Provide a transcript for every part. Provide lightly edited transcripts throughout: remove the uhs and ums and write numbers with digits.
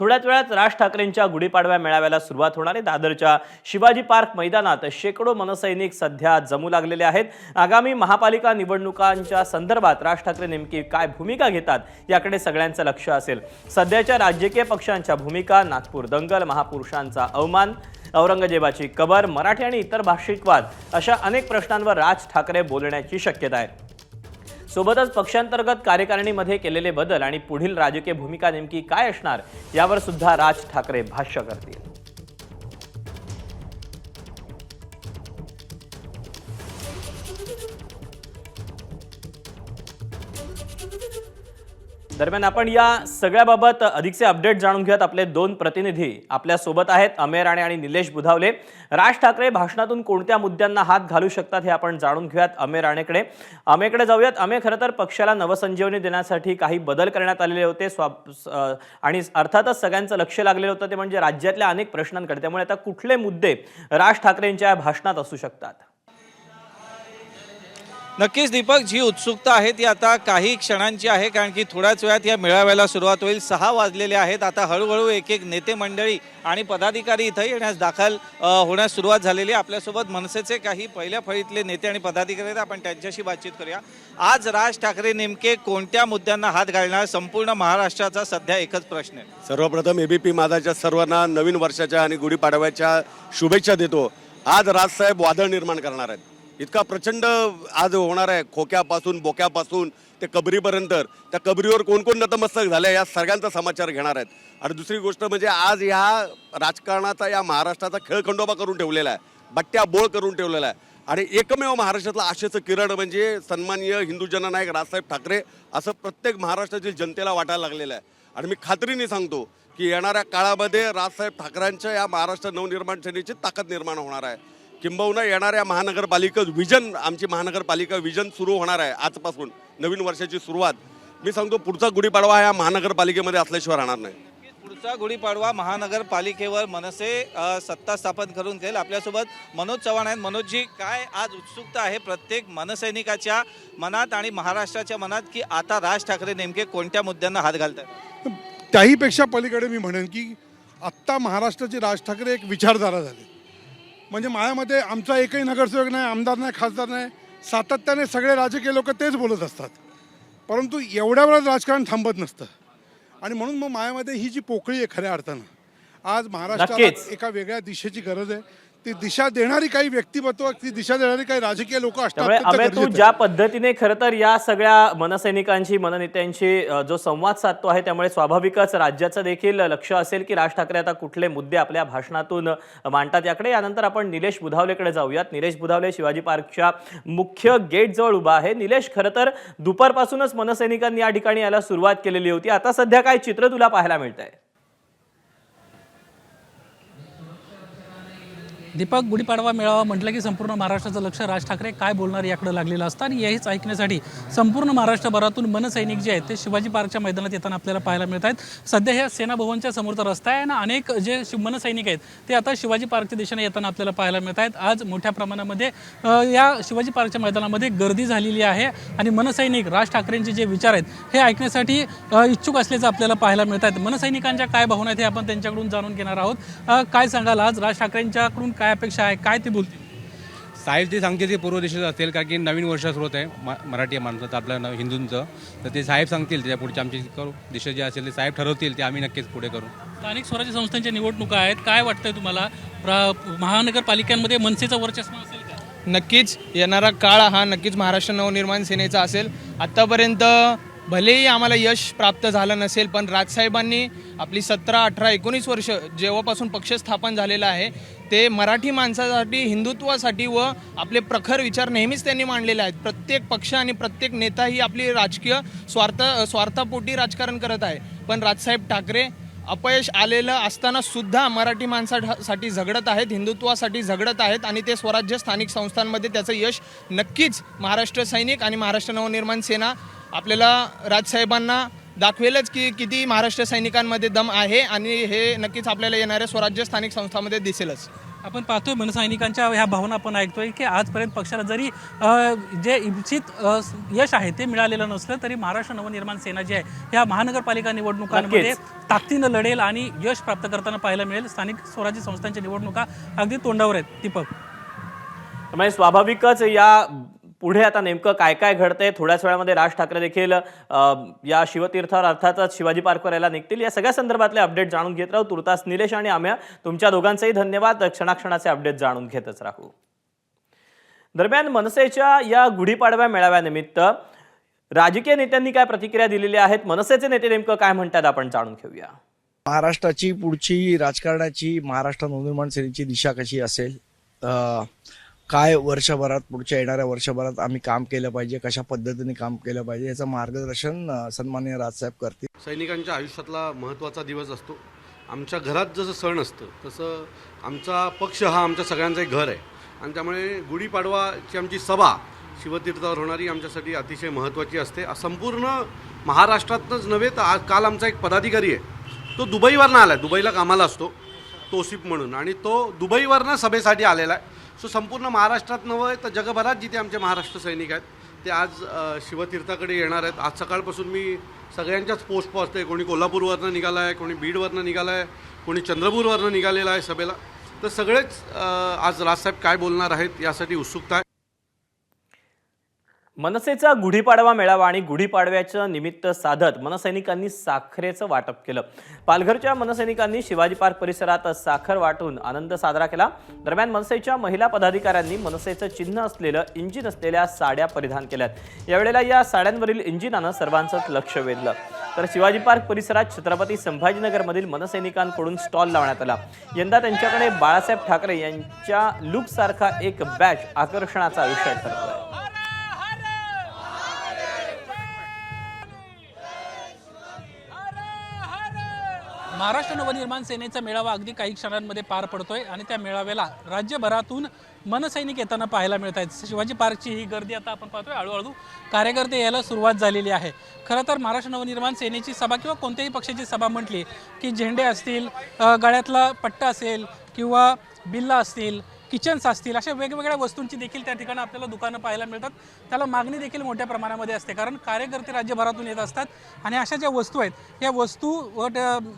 थोड्याच वेळात राज ठाकरेंच्या गुढीपाडव्या मेळाव्याला सुरुवात होणार आहे। दादरच्या शिवाजी पार्क मैदानात शेकडो मनसैनिक सध्या जमू लागलेले आहेत। आगामी महापालिका निवडणुकांच्या संदर्भात राज ठाकरे नेमकी काय भूमिका घेतात याकडे सगळ्यांचं लक्ष असेल। सध्याच्या राजकीय पक्षांच्या भूमिका, नागपूर दंगल, महापुरुषांचा अवमान, औरंगजेबाची कबर, मराठी आणि इतर भाषिक वाद अशा अनेक प्रश्नांवर राज ठाकरे बोलण्याची शक्यता आहे। सोबतच पक्षांतर्गत कार्यकारिणीमध्ये केलेले बदल आणि पुढील राजकीय भूमिका नेमकी काय असणार यावर सुद्धा राज ठाकरे भाष्य करतील। दरम्यान आपण या सगळ्याबाबत अधिकचे अपडेट जाणून घेऊयात। आपले दोन प्रतिनिधी आपल्या सोबत आहेत, अमेय राणे आणि निलेश बुधावले। राज ठाकरे भाषणातून कोणत्या मुद्द्यांना हात घालू शकतात हे आपण जाणून घेऊयात अमेय राणेकडे जाऊयात। अमेय, खरं तर पक्षाला नवसंजीवनी देण्यासाठी काही बदल करण्यात आलेले होते आणि अर्थातच सगळ्यांचं लक्ष लागलेलं होतं ते म्हणजे राज्यातल्या अनेक प्रश्नांकडे। त्यामुळे आता कुठले मुद्दे राज ठाकरेंच्या भाषणात असू शकतात? नक्कीच दीपक, जी उत्सुकता आहे ती आता काही क्षणांची आहे, कारण की थोड्याच वेळात या मेळाव्याला सुरुवात होईल। 6 वाजलेले आहेत। आता हळूहळू एक एक नेते मंडळी आणि पदाधिकारी इथं येण्यास दाखल होण्यास सुरुवात झालेली आहे। आपल्यासोबत मनसेचे काही पहिल्या फळीतले नेते आणि पदाधिकारी आहेत, आपण त्यांच्याशी बातचीत करूया। आज राज ठाकरे नेमके कोणत्या मुद्द्यांना हात घालणार, संपूर्ण महाराष्ट्राचा सध्या एकच प्रश्न आहे। सर्वप्रथम एबीपी माझाच्या सर्वांना नवीन वर्षाच्या आणि गुढीपाडव्याच्या शुभेच्छा देतो। आज राजसाहेब वादळ निर्माण करणार आहेत। इतका प्रचंड आज होणार आहे, खोक्यापासून बोक्यापासून ते कबरीपर्यंत। त्या कबरीवर कोण कोण नतमस्तक झाले या सगळ्यांचा समाचार घेणार आहेत। आणि दुसरी गोष्ट म्हणजे आज ह्या राजकारणाचा, या महाराष्ट्राचा खेळखंडोबा करून ठेवलेला आहे, बट्ट्या बोळ करून ठेवलेला आहे। आणि एकमेव महाराष्ट्रातलं आशेचं किरण म्हणजे सन्माननीय हिंदू जननायक राजसाहेब ठाकरे, असं प्रत्येक महाराष्ट्रातील जनतेला वाटायला लागलेलं आहे। आणि मी खात्रीने सांगतो की येणाऱ्या काळामध्ये राजसाहेब ठाकरेंच्या या महाराष्ट्र नवनिर्माण सेनेची ताकद निर्माण होणार आहे। किंबहुना येणाऱ्या महानगरपालिका विजन, आमची महानगरपालिका विजन सुरू होणार आहे आजपासून, नवीन वर्षाची सुरुवात। मी सांगतो पुढचा गुढीपाडवा या महानगरपालिकेमध्ये असल्याशिवाय राहणार नाही। पुढचा गुढीपाडवा महानगरपालिकेवर मनसे सत्ता स्थापन करून घेईल। आपल्यासोबत मनोज चव्हाण आहेत। मनोजजी, काय आज उत्सुकता आहे प्रत्येक मनसैनिकाच्या मनात आणि महाराष्ट्राच्या मनात की आता राज ठाकरे नेमके कोणत्या मुद्द्यांना हात घालतात? त्याहीपेक्षा पलीकडे मी म्हणेन की आत्ता महाराष्ट्राचे राज ठाकरे एक विचारधारा झाले। म्हणजे माझ्यामध्ये आमचा एकही नगरसेवक नाही, आमदार नाही, खासदार नाही, सातत्याने सगळे राजकीय लोक तेच बोलत असतात, परंतु एवढ्या वेळात राजकारण थांबत नसतं। आणि म्हणून मग माझ्यामध्ये ही जी पोकळी आहे खऱ्या अर्थानं आज महाराष्ट्राला एका वेगळ्या दिशेची गरज आहे। ती दिशा देणारी काही व्यक्तिमत्व, ती दिशा देणारी काही राजकीय लोक असतात। तू ज्या पद्धतीने खरं तर या सगळ्या मनसैनिकांची, मननेत्यांशी जो संवाद साधतो आहे, त्यामुळे स्वाभाविकच राज्याचं देखील लक्ष असेल की राज ठाकरे आता कुठले मुद्दे आपल्या भाषणातून मांडतात याकडे। यानंतर आपण निलेश बुधावलेकडे जाऊयात। निलेश बुधावले शिवाजी पार्कच्या मुख्य गेट जवळ उभा आहे। निलेश, खरं तर दुपारपासूनच मनसैनिकांनी या ठिकाणी यायला सुरुवात केलेली होती। आता सध्या काय चित्र तुला पाहायला मिळतंय? दीपक, गुढीपाडवा मेळावा म्हटलं की संपूर्ण महाराष्ट्राचं लक्ष राज ठाकरे काय बोलणार याकडे लागलेलं असतं आणि हेच ऐकण्यासाठी संपूर्ण महाराष्ट्रभरातून मनसैनिक जे आहेत ते शिवाजी पार्कच्या मैदानात येताना आपल्याला पाहायला मिळत आहेत। सध्या ह्या सेना भवनच्या समोरचा रस्ता आहे आणि अनेक जे मनसैनिक आहेत ते आता शिवाजी पार्कच्या दिशेने येताना आपल्याला पाहायला मिळत आहेत। आज मोठ्या प्रमाणामध्ये या शिवाजी पार्कच्या मैदानामध्ये गर्दी झालेली आहे आणि मनसैनिक राज ठाकरेंचे जे विचार आहेत हे ऐकण्यासाठी इच्छुक असल्याचं आपल्याला पाहायला मिळत आहेत। मनसैनिकांच्या काय भावना आहेत हे आपण त्यांच्याकडून जाणून घेणार आहोत। काय सांगाल, आज राज ठाकरेंच्याकडून काय अपेक्षा आहे, काय ते बोलतील? साहेब ते सांगतील ते पूर्व दिशेचं असेल, कारण की नवीन वर्ष सुरू होत आहे मराठी माणसाचं, आपलं हिंदूंचं, तर ते साहेब सांगतील त्याच्या पुढची आमची करू दिशा जी असेल ते साहेब ठरवतील, ते आम्ही नक्कीच पुढे करू। स्थानिक स्वराज्य संस्थांच्या निवडणुका आहेत, काय वाटतंय तुम्हाला? महानगरपालिकांमध्ये मनसेचं वर्चस्व असेल का? नक्कीच येणारा काळ हा नक्कीच महाराष्ट्र नवनिर्माण सेनेचा असेल। आत्तापर्यंत भलेही आम्हाला यश प्राप्त झालं नसेल, पण राजसाहेबांनी आपली 17, 18, 19 वर्ष जेव्हापासून पक्ष स्थापन झालेला आहे ते मराठी माणसासाठी, हिंदुत्वासाठी व आपले प्रखर विचार नेहमीच त्यांनी मांडलेले आहेत। प्रत्येक पक्ष आणि प्रत्येक नेता ही आपली राजकीय स्वार्थापोटी राजकारण करत आहे, पण राजसाहेब ठाकरे अपयश आलेलं असताना सुद्धा मराठी माणसासाठी झगडत आहेत, हिंदुत्वासाठी झगडत आहेत आणि ते स्वराज्य स्थानिक संस्थांमध्ये त्याचं यश नक्कीच महाराष्ट्र सैनिक आणि महाराष्ट्र नवनिर्माण सेना आपल्याला राजसाहेबांना दाखवेलच की किती महाराष्ट्र सैनिकांमध्ये दम आहे आणि हे नक्कीच आपल्याला येणाऱ्या स्वराज्य स्थानिक संस्थांमध्ये दिसेलच। आपण पाहतोय मनसैनिकांच्या ह्या भावना आपण ऐकतोय की आजपर्यंत पक्षाला जरी जे इच्छित यश आहे ते मिळालेलं नसलं तरी महाराष्ट्र नवनिर्माण सेना जी आहे ह्या महानगरपालिका निवडणुकांमध्ये ताकदीनं लढेल आणि यश प्राप्त करताना पाहायला मिळेल. स्थानिक स्वराज्य संस्थांच्या निवडणुका अगदी तोंडावर आहेत. दीपक, म्हणजे स्वाभाविकच या पुढे आता नेमकं काय काय घडतंय, थोड्याच वेळामध्ये राज ठाकरे देखील या शिवतीर्थावर अर्थातच शिवाजी पार्कवर यायला निघतील. या सगळ्या संदर्भातले अपडेट जाणून घेत राहू. तुर्तास निलेश आणि आम्या तुमच्या दोघांचेही धन्यवाद. क्षणाक्षणाचे अपडेट जाणून घेतच राहू. दरम्यान मनसेच्या या गुढीपाडव्या मेळाव्यानिमित्त राजकीय नेत्यांनी काय प्रतिक्रिया दिलेल्या आहेत, मनसेचे नेते नेमकं काय म्हणतात आपण जाणून घेऊया. महाराष्ट्राची पुढची राजकारणाची, महाराष्ट्र नवनिर्माण सेनेची दिशा कशी असेल, काय वर्षभरात, पुढच्या येणाऱ्या वर्षभरात आम्ही काम केलं पाहिजे, कशा पद्धतीने काम केलं पाहिजे याचं मार्गदर्शन सन्माननीय राजसाहेब करतील. सैनिकांच्या आयुष्यातला महत्त्वाचा दिवस असतो. आमच्या घरात जसं सण असतं तसं आमचा पक्ष हा आमच्या सगळ्यांचं एक घर आहे आणि त्यामुळे गुढीपाडवाची आमची सभा शिवतीर्थावर होणारी आमच्यासाठी अतिशय महत्त्वाची असते. संपूर्ण महाराष्ट्रातच नव्हे तर काल आमचा एक पदाधिकारी आहे, तो दुबईवरनं आला आहे, दुबईला कामाला असतो तोसिफ म्हणून, आणि तो दुबईवरनं सभेसाठी आलेला आहे. सो संपूर्ण महाराष्ट्रात नव्हे तर जगभरात जिथे आमचे महाराष्ट्र सैनिक आहेत ते आज शिवतीर्थाकडे येणार आहेत. आज सकाळपासून मी सगळ्यांच्याच पोस्ट पाहतोय. कोणी कोल्हापूरवरनं निघाला आहे, कोणी बीडवरनं निघाला आहे, कोणी चंद्रपूरवरनं निघालेला आहे सभेला. तर सगळेच आज राजसाहेब काय बोलणार आहेत यासाठी उत्सुकता आहे. मनसेचा गुढीपाडवा मेळावा आणि गुढीपाडव्याचं निमित्त साधत मनसैनिकांनी साखरेचं वाटप केलं. पालघरच्या मनसैनिकांनी शिवाजी पार्क परिसरात साखर वाटून आनंद साजरा केला. दरम्यान मनसेच्या महिला पदाधिकाऱ्यांनी मनसेचं चिन्ह असलेलं इंजिन असलेल्या साड्या परिधान केल्यात. यावेळेला या साड्यांवरील इंजिनानं सर्वांचंच लक्ष वेधलं. तर शिवाजी पार्क परिसरात छत्रपती संभाजीनगरमधील मनसैनिकांकडून स्टॉल लावण्यात आला. यंदा त्यांच्याकडे बाळासाहेब ठाकरे यांच्या लुकसारखा एक बॅच आकर्षणाचा विषय ठरतोय. महाराष्ट्र नवनिर्माण सेनेचा मेळावा अगदी काही क्षणांमध्ये पार पडतोय आणि त्या मेळाव्याला राज्यभरातून मनसैनिक येताना पाहायला मिळत आहेत. शिवाजी पार्कची ही गर्दी आता आपण पाहतोय, हळूहळू कार्यकर्ते यायला सुरुवात झालेली आहे. खरं तर महाराष्ट्र नवनिर्माण सेनेची सभा किंवा कोणत्याही पक्षाची सभा म्हटली की झेंडे असतील, गळ्यातला पट्टा असेल किंवा बिल्ला असतील, किचन्स असतील, अशा वेगवेगळ्या वस्तूंची देखील त्या ठिकाणी आपल्याला दुकानं पाहायला मिळतात. त्याला मागणी देखील मोठ्या प्रमाणामध्ये असते कारण कार्यकर्ते राज्यभरातून येत असतात आणि अशा ज्या वस्तू आहेत या वस्तू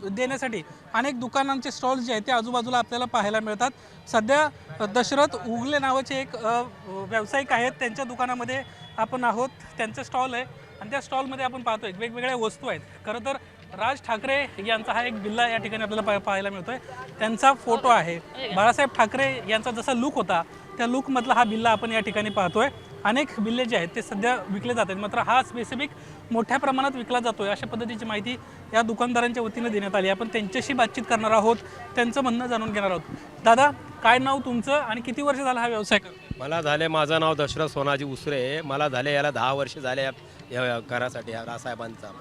देण्यासाठी अनेक दुकानांचे स्टॉल्स जे आहेत ते आजूबाजूला आपल्याला पाहायला मिळतात. सध्या दशरथ उगले नावाचे एक व्यावसायिक आहेत, त्यांच्या दुकानामध्ये आपण आहोत. त्यांचं स्टॉल आहे आणि त्या स्टॉलमध्ये आपण पाहतोय वेगवेगळ्या वस्तू आहेत. खरं तर राज ठाकरे यांचा हा एक बिल्ला या ठिकाणी आपल्याला पाहायला मिळतोय. त्यांचा फोटो आहे. बाळासाहेब ठाकरे यांचा जसा लुक होता त्या लुकमधला हा बिल्ला आपण या ठिकाणी पाहतोय. अनेक बिल्ले जे आहेत ते सध्या विकले जात आहेत, मात्र हा स्पेसिफिक मोठ्या प्रमाणात विकला जातोय अशा पद्धतीची माहिती या दुकानदारांच्या वतीने देण्यात आली. आपण त्यांच्याशी बातचीत करणार आहोत, त्यांचं म्हणणं जाणून घेणार आहोत. दादा, काय नाव तुमचं आणि किती वर्ष झाला हा व्यवसाय करतो? मला झाले, माझं नाव दशरथ सोनाजी उसरे. मला झाले याला 10 वर्ष झाले या घरासाठी, या राजसाहेबांचा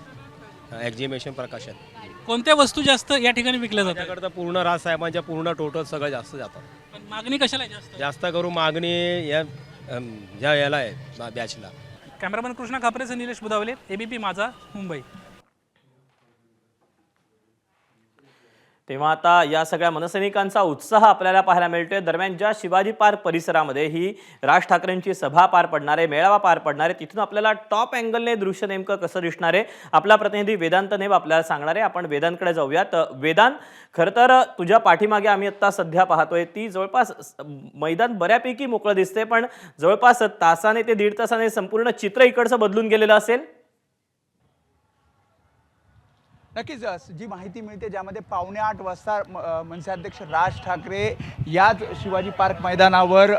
एक्झिबिशन प्रकाशन. कोणत्या वस्तू जास्त या ठिकाणी विकल्या जातात? त्याकडे पूर्ण राजसाहेबांच्या पूर्ण टोटल सगळं जास्त जातं. पण मागणी कशाला जास्त? जास्त करून मागणी या याला आहे बॅचला. कॅमेरामॅन कृष्णा खापरेसह निलेश बुधावले, एबीपी माझा, मुंबई. तेव्हा आता या सगळ्या मनसैनिकांचा उत्साह आपल्याला पाहायला मिळतोय. दरम्यान ज्या शिवाजी पार्क परिसरामध्ये ही राज ठाकरेंची सभा पार पडणार आहे, मेळावा पार पडणार आहे, तिथून आपल्याला टॉप अँगलने दृश्य नेमकं कसं दिसणार आहे आपला प्रतिनिधी वेदांत नेब आपल्याला सांगणार आहे. आपण वेदांतकडे जाऊयात. वेदांत, खरं तर तुझ्या पाठीमागे आम्ही आत्ता सध्या पाहतोय ती जवळपास मैदान बऱ्यापैकी मोकळं दिसते, पण जवळपास तासाने ते 1.5 तासाने संपूर्ण चित्र इकडचं बदलून गेलेलं असेल. नक्कीच जी माहिती मिळते ज्यामध्ये 7:45 वाजता मनसे अध्यक्ष राज ठाकरे याच शिवाजी पार्क मैदानावर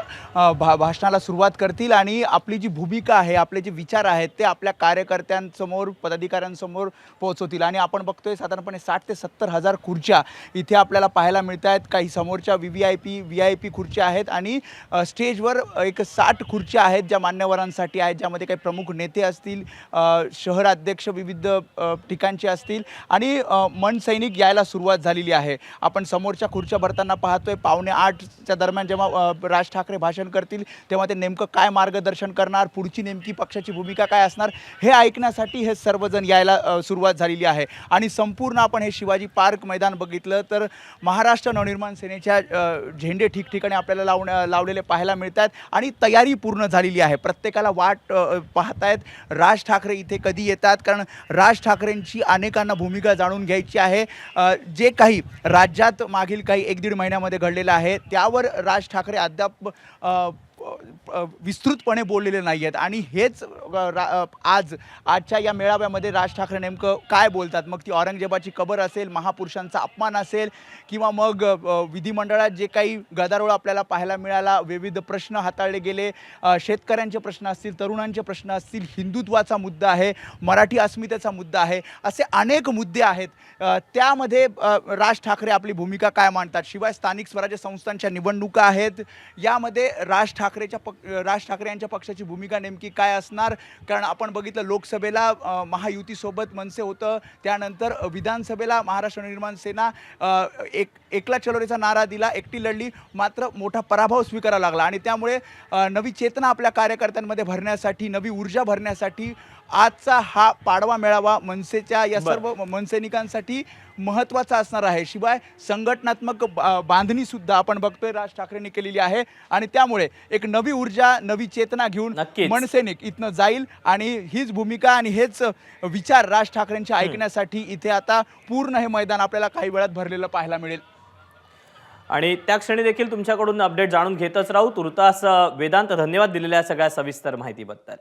भाषणाला सुरुवात करतील आणि आपली जी भूमिका आहे, आपले जे विचार आहेत ते आपल्या कार्यकर्त्यांसमोर, पदाधिकाऱ्यांसमोर पोहोचवतील. आणि आपण बघतोय साधारणपणे 60,000 ते 70,000 खुर्च्या इथे आपल्याला पाहायला मिळत आहेत. काही समोरच्या VIP खुर्च्या आहेत आणि स्टेजवर एक 60 खुर्च्या आहेत ज्या मान्यवरांसाठी आहेत, ज्यामध्ये काही प्रमुख नेते असतील, शहराध्यक्ष विविध ठिकाणचे असतील आणि मन सैनिक यायला सुरुवात झालेली आहे. आपण समोरच्या खुर्च्या भरताना पाहतोय 7:45च्या दरम्यान जेव्हा राज ठाकरे भाषण करतील तेव्हा ते नेमकं काय मार्गदर्शन करणार, पुढची नेमकी पक्षाची भूमिका काय असणार हे ऐकण्यासाठी हे सर्वजण यायला सुरुवात झालेली आहे. आणि संपूर्ण आपण हे शिवाजी पार्क मैदान बघितलं तर महाराष्ट्र नवनिर्माण सेनेच्या झेंडे ठिकठिकाणी आपल्याला लावलेले पाहायला मिळतात आणि तयारी पूर्ण झालेली आहे. प्रत्येकाला वाट पाहतायत राज ठाकरे इथे कधी येतात, कारण राज ठाकरेंची अनेकांना भूमिका जाणून घ्यायची आहे. जे काही राज्यात मागील काही 1-1.5 महिन्यामध्ये घडलेलं आहे त्यावर राज ठाकरे अद्याप विस्तृतपणे बोललेले नाही आहेत आणि हेच आजच्या या मेळाव्यामध्ये राज ठाकरे नेमकं काय बोलतात. मग ती औरंगजेबाची कबर असेल, महापुरुषांचा अपमान असेल किंवा मग विधिमंडळात जे काही गदारोळ आपल्याला पाहायला मिळाला, विविध प्रश्न हाताळले गेले, शेतकऱ्यांचे प्रश्न असतील, तरुणांचे प्रश्न असतील, हिंदुत्वाचा मुद्दा आहे, मराठी अस्मितेचा मुद्दा आहे, असे अनेक मुद्दे आहेत. त्यामध्ये राज ठाकरे आपली भूमिका काय मांडतात. शिवाय स्थानिक स्वराज्य संस्थांच्या निवडणुका आहेत, यामध्ये राज ठाकरे यांच्या पक्षाची भूमिका नेमकी काय असणार. कारण आपण बघितलं लोकसभेला महायुतीसोबत मनसे होतं, त्यानंतर विधानसभेला महाराष्ट्र निर्माण सेना एकला चलोरेचा नारा दिला, एकटी लढली, मात्र मोठा पराभव स्वीकारावा लागला आणि त्यामुळे नवी चेतना आपल्या कार्यकर्त्यांमध्ये भरण्यासाठी, नवी ऊर्जा भरण्यासाठी आजचा हा पाडवा मेळावा मनसेच्या या सर्व मनसैनिकांसाठी महत्त्वाचा असणार आहे. शिवाय संघटनात्मक बांधणी सुद्धा आपण बघतोय राज ठाकरेंनी केलेली आहे आणि त्यामुळे एक नवी ऊर्जा, नवी चेतना घेऊन नक्कीच. मनसैनिक इथनं जाईल आणि हीच भूमिका आणि हेच विचार राज ठाकरेंचे ऐकण्यासाठी इथे आता पूर्ण हे मैदान आपल्याला काही वेळात भरलेलं पाहायला मिळेल. आणि त्या क्षणी देखील तुमच्याकडून अपडेट जाणून घेतच राहू. तुर्तास वेदांत, धन्यवाद दिलेल्या सगळ्या सविस्तर माहितीबद्दल.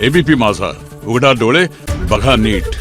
एबीपी माझा, उघडा डोळे बघा नीट.